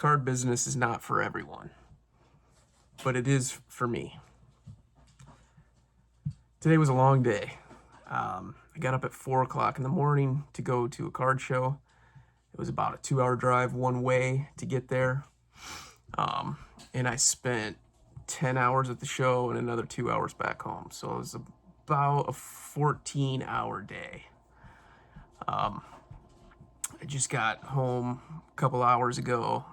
card business is not for everyone, but it is for me. Today was a long day. I got up at 4 o'clock in the morning to go to a card show. It was about a 2-hour drive one way to get there. And I spent 10 hours at the show and another 2 hours back home. So it was about a 14-hour day. I just got home a couple hours ago,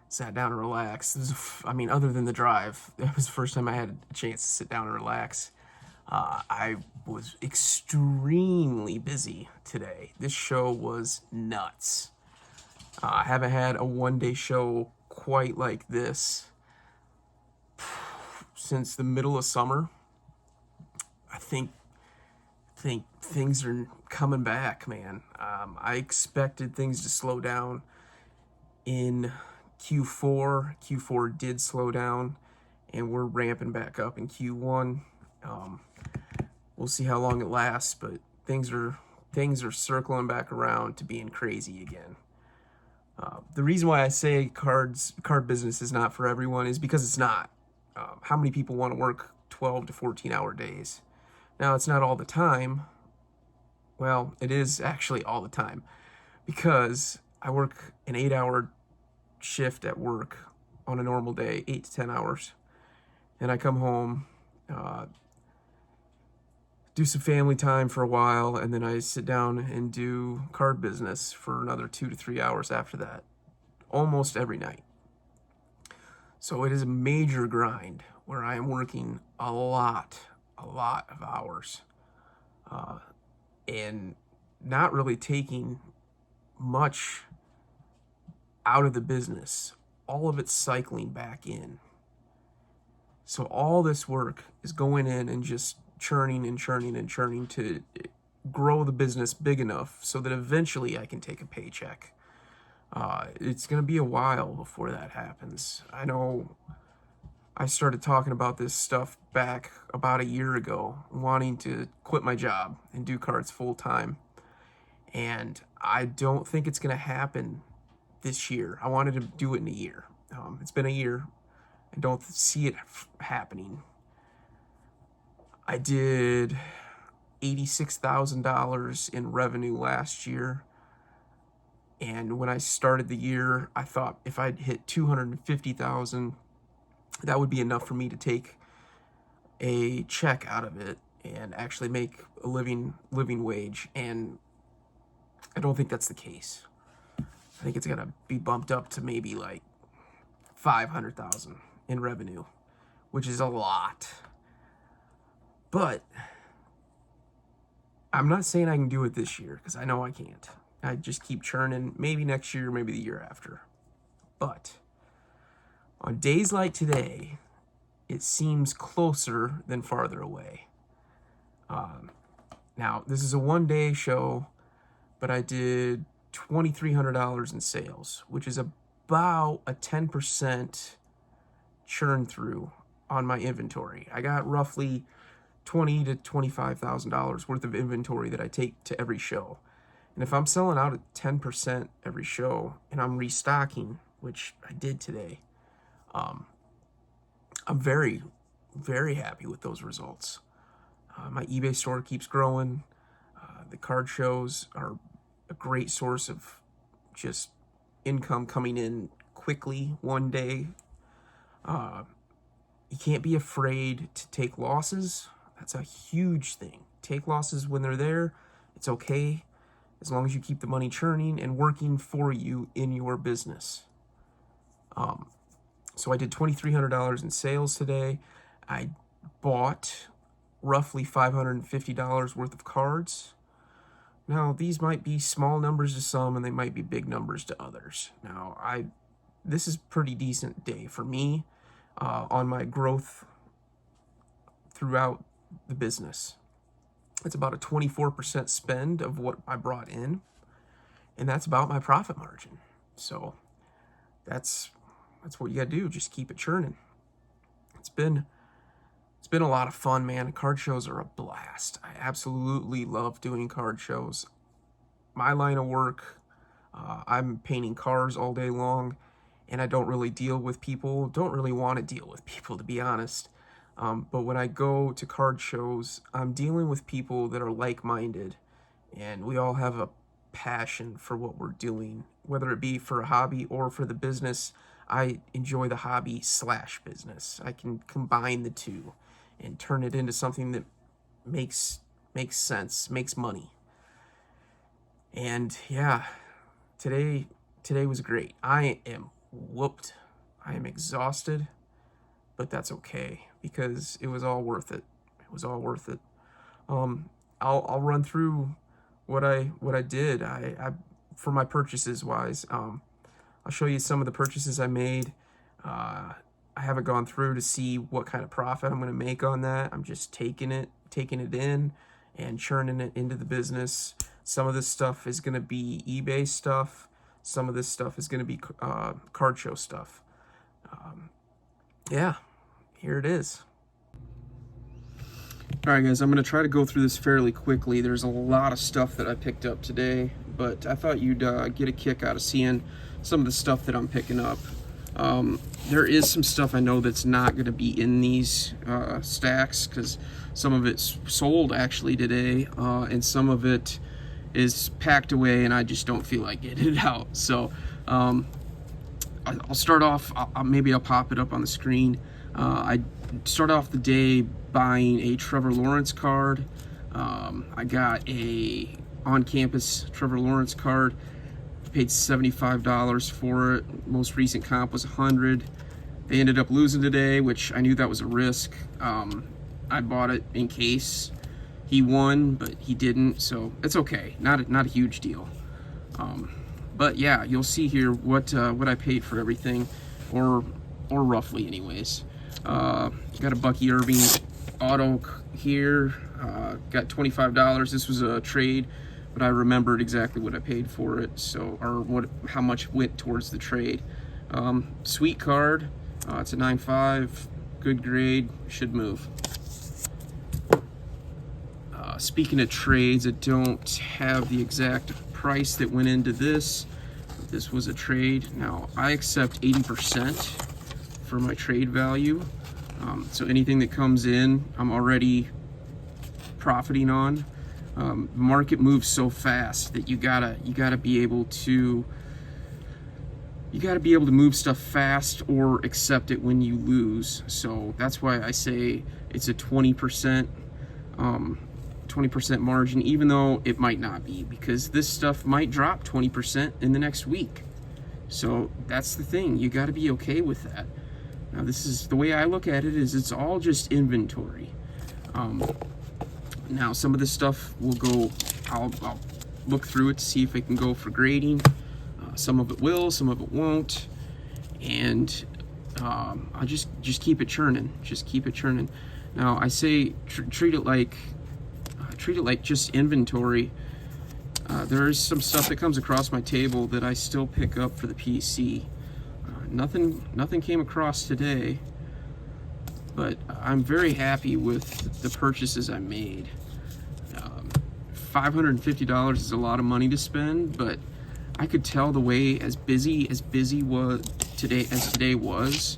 sat down and relaxed. Other than the drive, it was the first time I had a chance to sit down and relax. I was extremely busy today. This show was nuts. I haven't had a one-day show quite like this since the middle of summer. I think things are coming back, man. I expected things to slow down in Q4. Q4 did slow down, and we're ramping back up in Q1. We'll see how long it lasts, but things are circling back around to being crazy again. The reason why I say card business is not for everyone is because it's not. How many people want to work 12 to 14-hour days? Now, it's not all the time. Well, it is actually all the time, because I work an 8-hour shift at work on a normal day, 8 to 10 hours. And I come home, do some family time for a while, and then I sit down and do card business for another 2 to 3 hours after that, almost every night. So it is a major grind where I am working a lot of hours, and not really taking much out of the business. All of it's cycling back in. So all this work is going in and just churning to grow the business big enough so that eventually I can take a paycheck. It's going to be a while before that happens. I know I started talking about this stuff back about a year ago, wanting to quit my job and do cards full time. And I don't think it's going to happen this year. I wanted to do it in a year. It's been a year. I don't see it happening. I did $86,000 in revenue last year. And when I started the year, I thought if I'd hit $250,000, that would be enough for me to take a check out of it and actually make a living wage. And I don't think that's the case. I think it's gonna be bumped up to maybe like 500,000 in revenue, which is a lot. But I'm not saying I can do it this year, because I know I can't. I just keep churning, maybe next year, maybe the year after. But on days like today, it seems closer than farther away. Now, this is a one-day show, but I did $2,300 in sales, which is about a 10% churn through on my inventory. I got roughly $20,000 to $25,000 worth of inventory that I take to every show. And if I'm selling out at 10% every show and I'm restocking, which I did today, I'm very, very happy with those results. My eBay store keeps growing. The card shows are a great source of just income coming in quickly one day. You can't be afraid to take losses. That's a huge thing. Take losses when they're there. It's okay, as long as you keep the money churning and working for you in your business. So I did $2,300 in sales today. I bought roughly $550 worth of cards. Now, these might be small numbers to some, and they might be big numbers to others. Now, this is a pretty decent day for me on my growth throughout the business. It's about a 24% spend of what I brought in, and that's about my profit margin. So that's what you gotta do. Just keep it churning. It's been a lot of fun, man. Card shows are a blast. I absolutely love doing card shows. My line of work, I'm painting cars all day long, and I don't really deal with people, don't really want to deal with people, to be honest. But when I go to card shows, I'm dealing with people that are like-minded, and we all have a passion for what we're doing, whether it be for a hobby or for the business. I enjoy the hobby slash business. I can combine the two and turn it into something that makes sense, makes money. And yeah, today was great. I am whooped. I am exhausted, but that's okay because it was all worth it. It was all worth it. I'll run through what I did. I for my purchases wise. I'll show you some of the purchases I made. I haven't gone through to see what kind of profit I'm going to make on that. I'm just taking it in and churning it into the business. Some of this stuff is going to be eBay stuff. Some of this stuff is going to be card show stuff. Yeah, here it is. All right, guys, I'm going to try to go through this fairly quickly. There's a lot of stuff that I picked up today, but I thought you'd get a kick out of seeing some of the stuff that I'm picking up. There is some stuff I know that's not going to be in these stacks because some of it's sold actually today, and some of it is packed away, and I just don't feel like getting it out. So I'll start off. Maybe I'll pop it up on the screen. I start off the day buying a Trevor Lawrence card. I got a on-campus Trevor Lawrence card. Paid $75 for it. Most recent comp was $100. They ended up losing today, which I knew that was a risk. I bought it in case he won, but he didn't, so it's okay. Not a huge deal. But yeah, you'll see here what I paid for everything, or roughly, anyways. Got a Bucky Irving auto here. Got $25. This was a trade, but I remembered exactly what I paid for it, so how much went towards the trade. Sweet card. It's a 9.5, good grade, should move. Speaking of trades, I don't have the exact price that went into this. This was a trade. Now, I accept 80% for my trade value. So anything that comes in, I'm already profiting on. The market moves so fast that you gotta be able to move stuff fast or accept it when you lose. So that's why I say it's a 20% margin, even though it might not be, because this stuff might drop 20% in the next week. So that's the thing, you got to be okay with that. Now, this is the way I look at it, is it's all just inventory. Now, some of this stuff will go, I'll look through it to see if it can go for grading. Some of it will, some of it won't, and I'll just keep it churning. Just keep it churning. Now, I say treat it like just inventory. There is some stuff that comes across my table that I still pick up for the PC. Nothing came across today, but I'm very happy with the purchases I made. $550 is a lot of money to spend, but I could tell the way as busy was today was,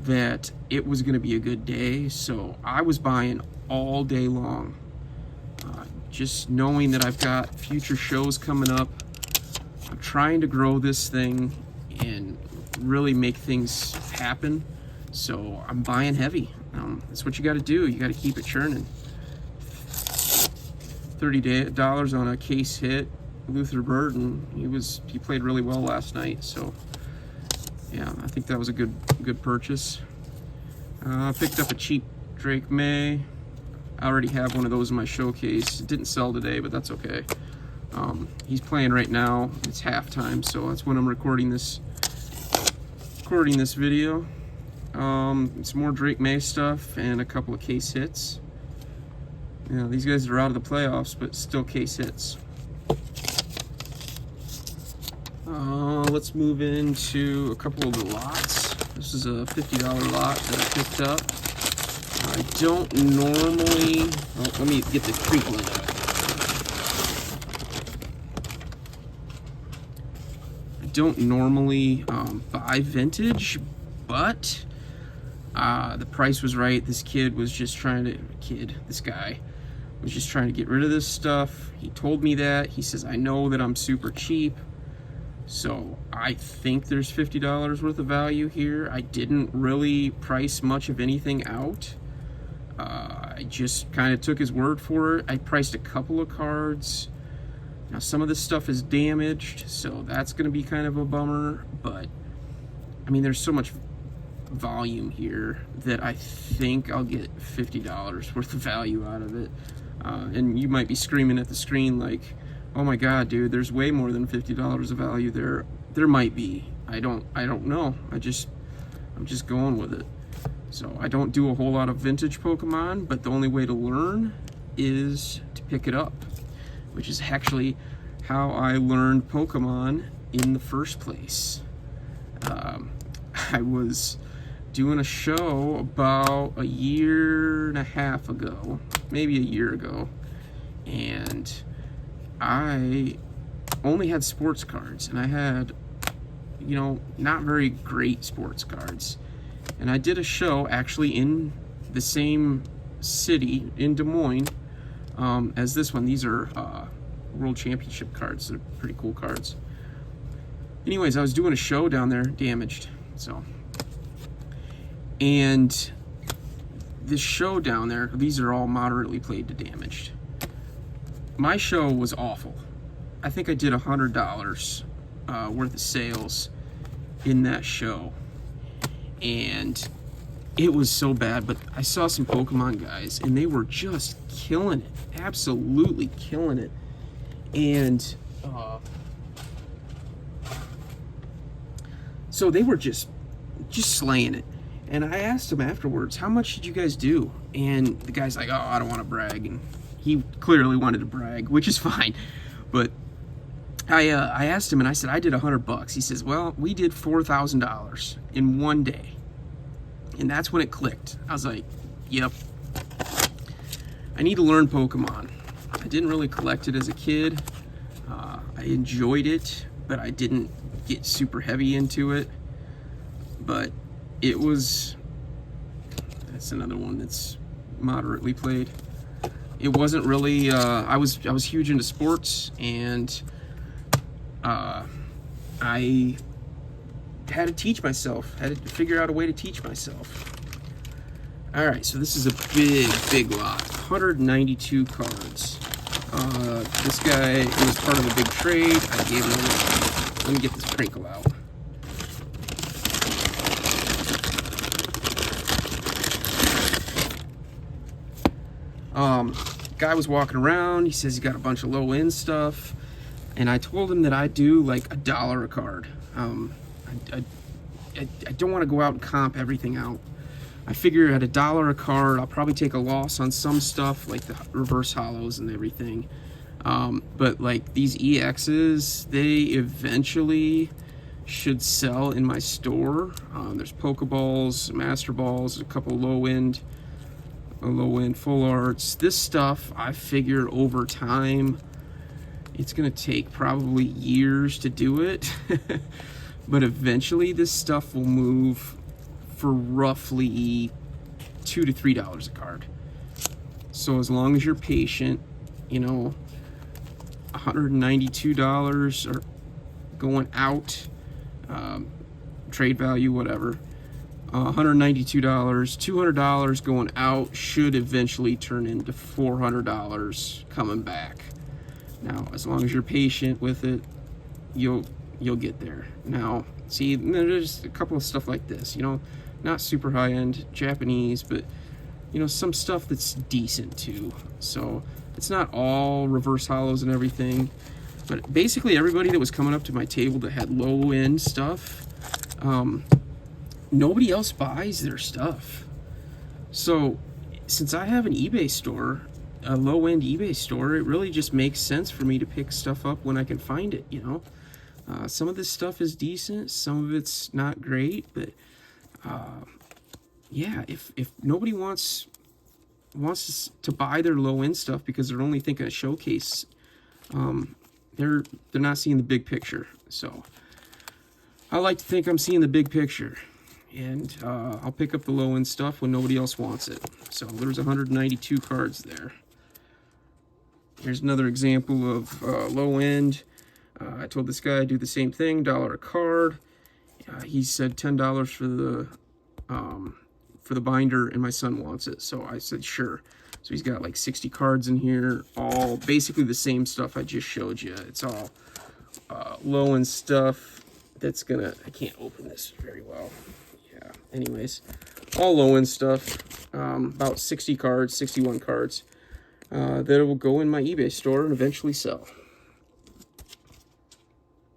that it was going to be a good day. So I was buying all day long, just knowing that I've got future shows coming up. I'm trying to grow this thing and really make things happen. So I'm buying heavy. That's what you got to do. You got to keep it churning. $30 on a case hit. Luther Burden, he played really well last night, so yeah, I think that was a good purchase. I picked up a cheap Drake May. I already have one of those in my showcase. It didn't sell today, but that's okay. He's playing right now. It's halftime, so that's when I'm recording this video. Some more Drake May stuff and a couple of case hits. You know, these guys are out of the playoffs, but still case hits. Let's move into a couple of the lots. This is a $50 lot that I picked up. I don't normally... Oh, let me get the crinkle out. I don't normally buy vintage, but the price was right. This guy was just trying to get rid of this stuff. He told me that. He says, I know that I'm super cheap, so I think there's $50 worth of value here. I didn't really price much of anything out. I just kind of took his word for it. I priced a couple of cards. Now some of this stuff is damaged, so that's going to be kind of a bummer, but I mean, there's so much volume here that I think I'll get $50 worth of value out of it. And you might be screaming at the screen like, oh my god, dude, there's way more than $50 of value there. There might be. I don't know. I'm just going with it. So I don't do a whole lot of vintage Pokemon, but the only way to learn is to pick it up, which is actually how I learned Pokemon in the first place. I was doing a show about a year and a half ago, maybe a year ago, and I only had sports cards, and I had, you know, not very great sports cards. And I did a show actually in the same city, in Des Moines, as this one. These are World Championship cards. They're pretty cool cards. Anyways, I was doing a show down there, damaged, so. And this show down there, these are all moderately played to damaged. My show was awful. I think I did $100 worth of sales in that show. And it was so bad, but I saw some Pokemon guys, and they were just killing it. Absolutely killing it. And so they were just slaying it. And I asked him afterwards, how much did you guys do? And the guy's like, oh, I don't want to brag. And he clearly wanted to brag, which is fine. But I asked him, and I said, I did $100. He says, well, we did $4,000 in one day. And that's when it clicked. I was like, yep. I need to learn Pokemon. I didn't really collect it as a kid. I enjoyed it, but I didn't get super heavy into it. But it was, that's another one that's moderately played. It wasn't really, I was huge into sports, and I had to teach myself, had to figure out a way to teach myself. All right, so this is a big lot, 192 cards. This guy was part of a big trade. I gave him, let me get this Crinkle out. Guy was walking around. He says he got a bunch of low-end stuff, and I told him that I do like $1 a card. I don't want to go out and comp everything out. I figure at $1 a card, I'll probably take a loss on some stuff like the reverse hollows and everything. But like these EXs, they eventually should sell in my store. There's Pokeballs, Master Balls, a couple low-end full arts. This stuff, I figure over time, it's gonna take probably years to do it. But eventually this stuff will move for roughly $2 to $3 a card. So as long as you're patient, you know, $192 are going out, trade value, whatever. $192, $200 going out should eventually turn into $400 coming back. Now, as long as you're patient with it, you'll get there. Now, see, there's a couple of stuff like this, you know, not super high-end Japanese, but, you know, some stuff that's decent too. So it's not all reverse hollows and everything, but basically everybody that was coming up to my table that had low-end stuff, nobody else buys their stuff. So since I have an eBay store, a low-end eBay store, it really just makes sense for me to pick stuff up when I can find it, you know. Some of this stuff is decent, some of it's not great, but yeah, if nobody wants to buy their low-end stuff because they're only thinking of showcase, they're not seeing the big picture. So I like to think I'm seeing the big picture, and I'll pick up the low-end stuff when nobody else wants it. So there's 192 cards there. Here's another example of low-end. I told this guy I'd do the same thing, $1 a card. He said $10 for the binder, and my son wants it, so I said sure. So he's got like 60 cards in here, all basically the same stuff I just showed you. It's all low-end stuff that's gonna, I can't open this very well. Yeah, anyways, all low-end stuff, about 60 cards, 61 cards, that will go in my eBay store and eventually sell.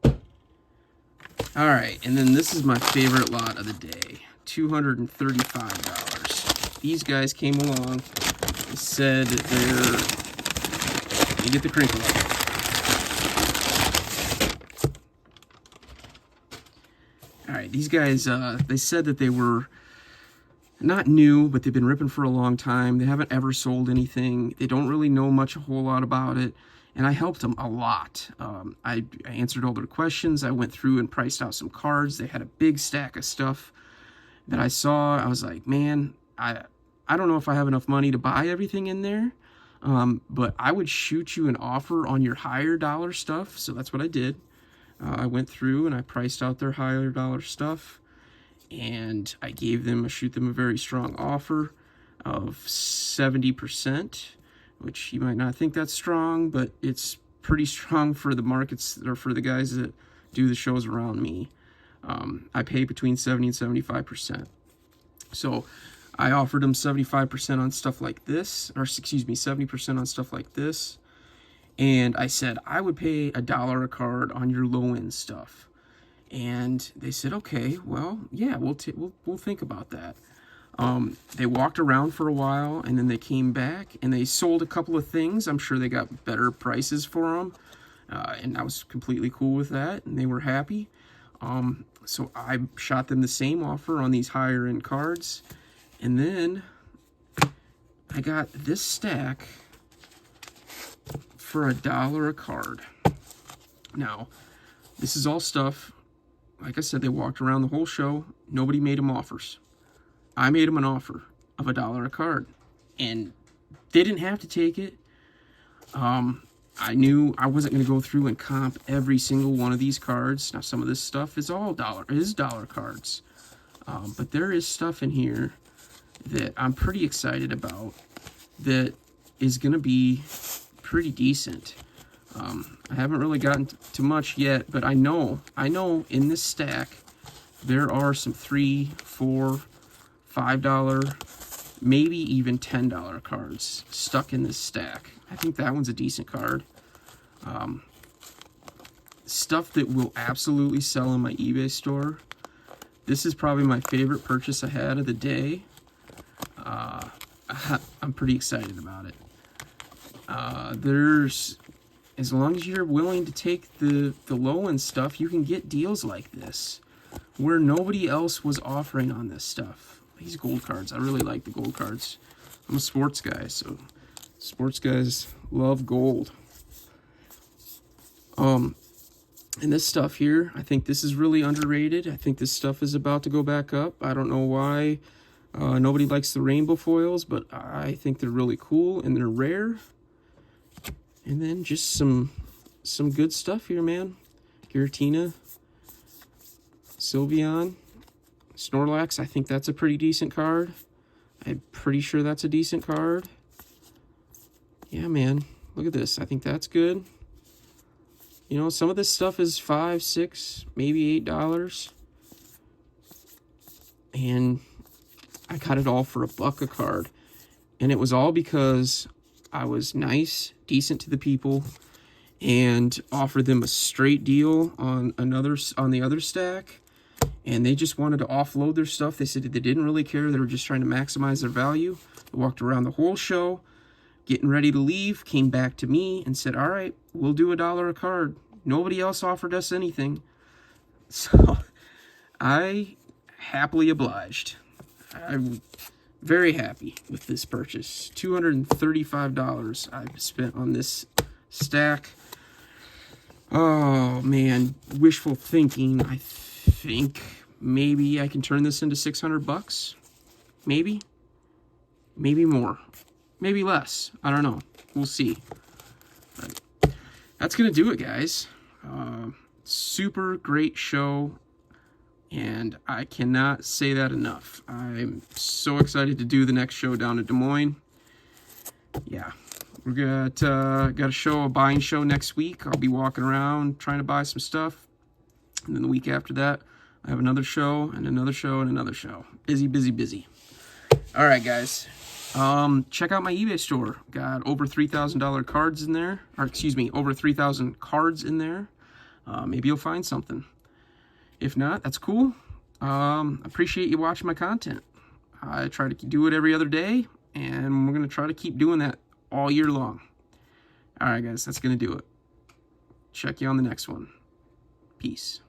All right, and then this is my favorite lot of the day, $235. These guys came along and said you get the crinkle up. All right, these guys, they said that they were not new, but they've been ripping for a long time. They haven't ever sold anything. They don't really know a whole lot about it. And I helped them a lot. I answered all their questions. I went through and priced out some cards. They had a big stack of stuff that I saw. I was like, man, I don't know if I have enough money to buy everything in there, but I would shoot you an offer on your higher dollar stuff. So that's what I did. I went through and I priced out their higher dollar stuff, and I shoot them a very strong offer of 70%, which you might not think that's strong, but it's pretty strong for the markets, or for the guys that do the shows around me. I pay between 70 and 75%. So I offered them 75% on stuff like this, or excuse me, 70% on stuff like this. And I said, I would pay $1 a card on your low-end stuff. And they said, okay, well, yeah, we'll think about that. They walked around for a while, and then they came back, and they sold a couple of things. I'm sure they got better prices for them, and I was completely cool with that, and they were happy. So I shot them the same offer on these higher-end cards, and then I got this stack for $1 a card. Now, this is all stuff, like I said, they walked around the whole show. Nobody made them offers. I made them an offer of $1 a card, and they didn't have to take it. I knew I wasn't going to go through and comp every single one of these cards. Now, some of this stuff is dollar cards, but there is stuff in here that I'm pretty excited about that is going to be pretty decent. I haven't really gotten to much yet, but I know in this stack there are some $3, $4, $5, maybe even $10 cards stuck in this stack. I think that one's a decent card. Stuff that will absolutely sell in my eBay store. This is probably my favorite purchase I had of the day. I'm pretty excited about it. As long as you're willing to take the low-end stuff, you can get deals like this, where nobody else was offering on this stuff. These gold cards, I really like the gold cards. I'm a sports guy, so sports guys love gold. And this stuff here, I think this is really underrated. I think this stuff is about to go back up. I don't know why nobody likes the rainbow foils, but I think they're really cool and they're rare. And then just some good stuff here, man. Giratina, Sylveon, Snorlax. I think that's a pretty decent card. I'm pretty sure that's a decent card. Yeah, man. Look at this. I think that's good. You know, some of this stuff is $5, $6, maybe $8. And I got it all for $1 a card. And it was all because I was nice, decent to the people, and offered them a straight deal on the other stack, and they just wanted to offload their stuff. They said that they didn't really care. They were just trying to maximize their value. They walked around the whole show, getting ready to leave, came back to me and said, all right, we'll do $1 a card. Nobody else offered us anything. So I happily obliged. I'm very happy with this purchase. $235 I've spent on this stack. Oh man, wishful thinking. I think maybe I can turn this into $600. Maybe more, maybe less. I don't know. We'll see. But that's gonna do it, guys. Super great show, and I cannot say that enough. I'm so excited to do the next show down in Des Moines. Yeah, we got a buying show next week. I'll be walking around trying to buy some stuff, and then the week after that, I have another show and another show and another show. Busy, busy, busy. All right, guys. Check out my eBay store. Got over $3,000 cards in there, or excuse me, over 3,000 cards in there. Maybe you'll find something. If not, that's cool. Appreciate you watching my content. I try to do it every other day, and we're going to try to keep doing that all year long. All right, guys, that's going to do it. Check you on the next one. Peace.